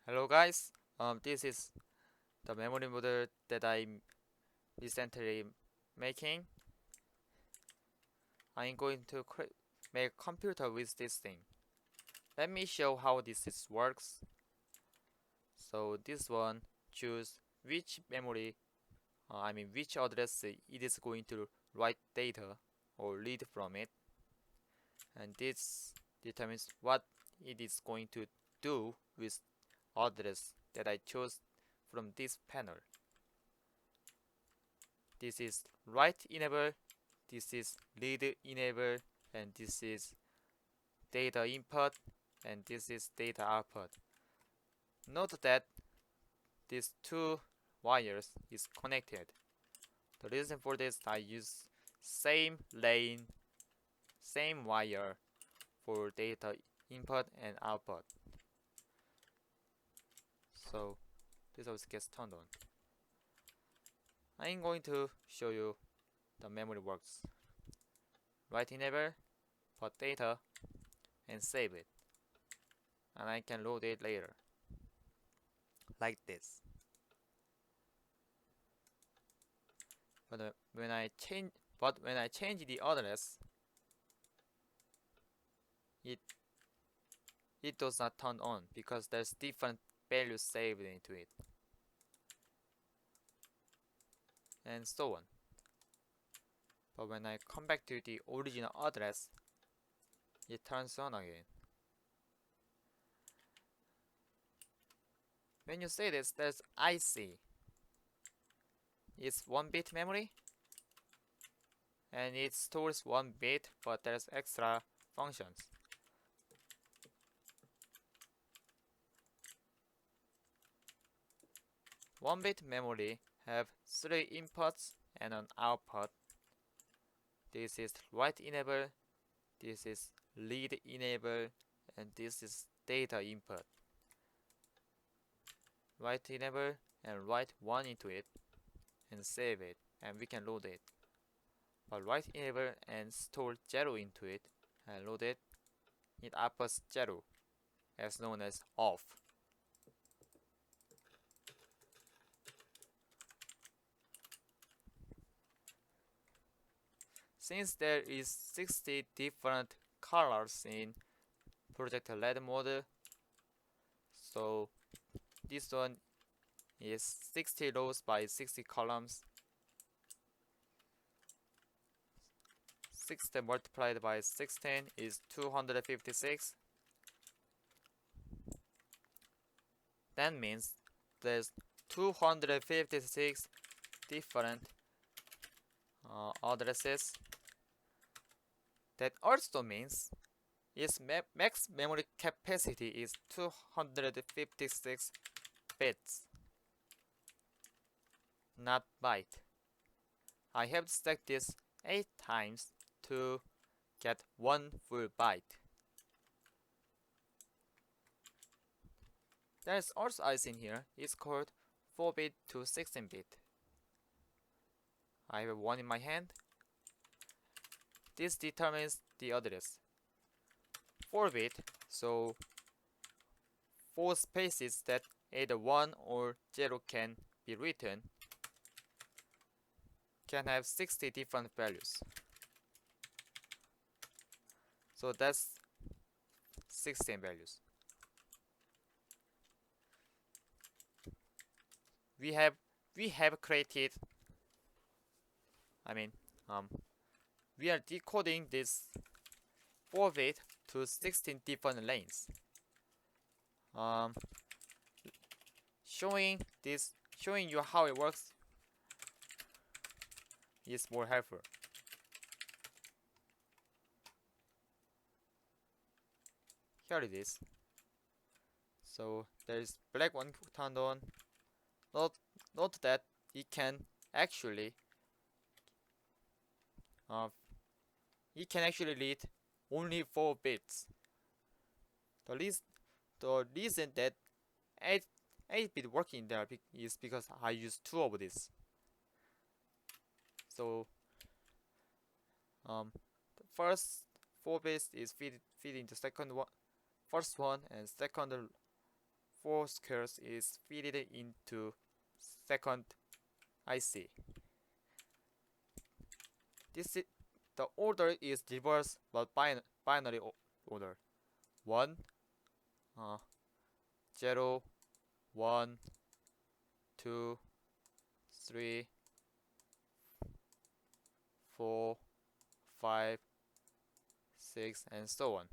Hello guys, this is the memory model that I'm recently making. I'm going to make a computer with this thing. Let me show how works. So this one, choose which memory, which address it is going to write data or read from it, and this determines what it is going to do with address that I chose from this panel. This is write enable, this is read enable, and this is data input, and this is data output. Note that these two wires is connected. The reason for this, I use same lane, same wire for data input and output. So this always gets turned on. I'm going to show you the memory works. Write enable, put data, and save it. And I can load it later. Like this. But when I change the address, it it does not turn on because there's different values saved into it, and so on. But when I come back to the original address, it turns on again. When you say this, there's IC. It's 1-bit memory, and it stores 1 bit, but there's extra functions. One-bit memory have 3 inputs and an output. This is write enable, this is read enable, and this is data input. Write enable and write 1 into it and save it, and we can load it. But write enable and store 0 into it and load it, it outputs 0, as known as off. Since there is 60 different colors in Project Red mode, so this one is 60 rows by 60 columns. 60 multiplied by 16 is 256. That means there's 256 different addresses. That also means its max memory capacity is 256 bits, not byte. I have to stack this 8 times to get 1 full byte. There's also IC in here. It's called 4-bit to 16-bit. I have one in my hand. This determines the address. 4-bit, so 4 spaces that either 1 or 0 can be written can have 60 different values. So that's 16 values. We have created, we are decoding this 4-bit to 16 different lanes. Showing you how it works is more helpful. Here it is. So there is black one turned on. Note that it can actually read only 4 bits. The reason that 8-bit working there is because I use 2 of this. So the first 4 bits is feed into first one, and second 4 squares is fitted into second IC. The order is reverse but binary order. 1, 0, 1, 2, 3, 4, 5, 6, and so on.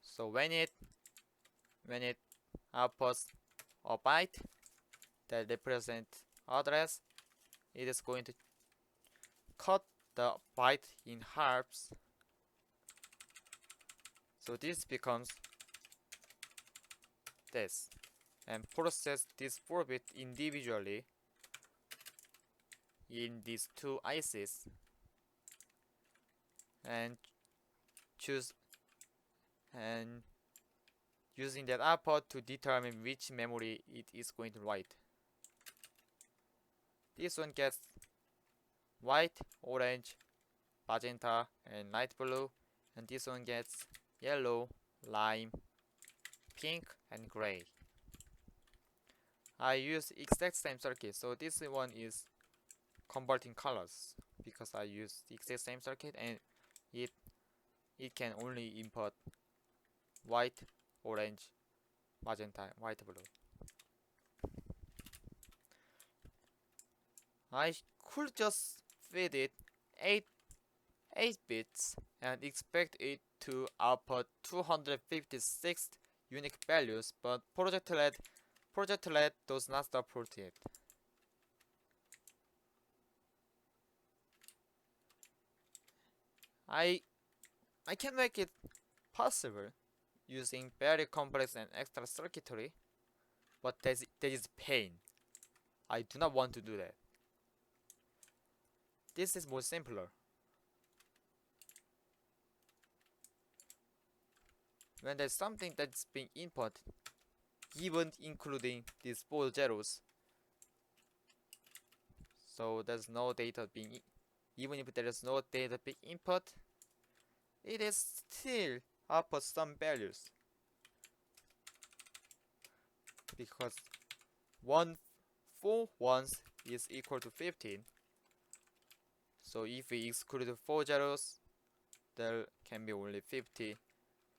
So when it outputs a byte that represents address, it is going to cut the byte in halves. So this becomes this, and process this 4 bits individually in these two ICs and choose and using that output to determine which memory it is going to write. This one gets white, orange, magenta, and light blue, and this one gets yellow, lime, pink, and gray. I use exact same circuit, so this one is converting colors because I use the exact same circuit, and it can only input white, orange, magenta, white, blue. I could just feed it 8 bits and expect it to output 256 unique values, but Worldedit does not support it. I can make it possible using very complex and extra circuitry, but that is pain. I do not want to do that. This is more simpler. When there's something that's being input, even including these 4 zeros, so there's no data being, even if there is no data being input, it is still output some values, because 4 ones is equal to 15. So if we exclude 4 zeros, there can be only 50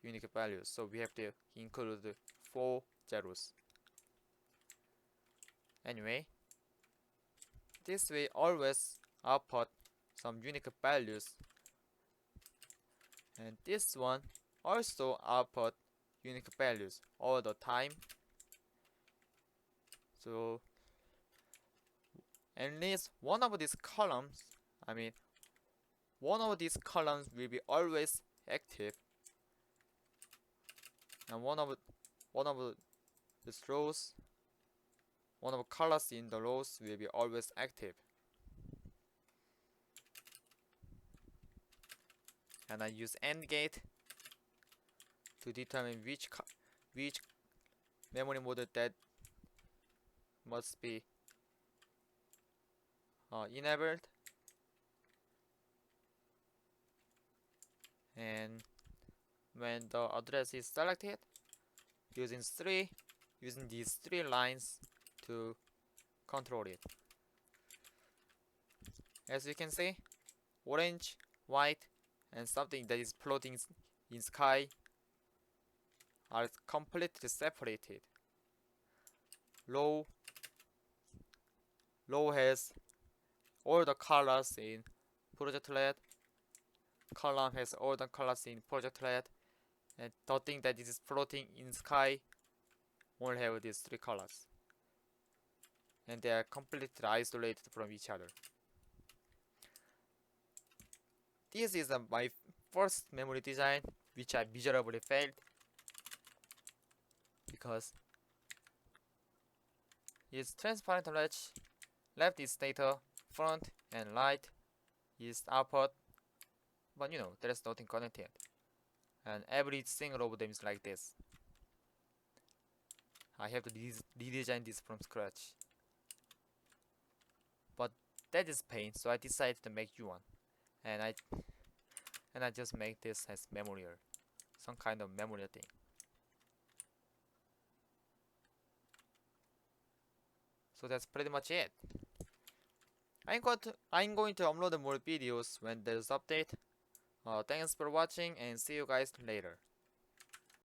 unique values. So we have to include 4 zeros. Anyway, this way always output some unique values, and this one also output unique values all the time. So at least one of these columns will be always active, and one of these rows, one of the colors in the rows will be always active. And I use AND gate to determine which memory mode that must be enabled, and when the address is selected, using these 3 lines to control it. As you can see, orange, white, and something that is floating in sky are completely separated. Low has all the colors in Worldedit. Column has all the colors in Worldedit, and the thing that is floating in sky won't have these 3 colors, and they are completely isolated from each other. This is my first memory design, which I miserably failed because it's transparent latch, left is data, front and right is output, but there is nothing connected, and every single of them is like this. I have to redesign this from scratch, but that is pain, so I decided to make you one. And I just make this as memory or some kind of memory thing. So that's pretty much it. I'm going to upload more videos when there's update. Thanks for watching and see you guys later.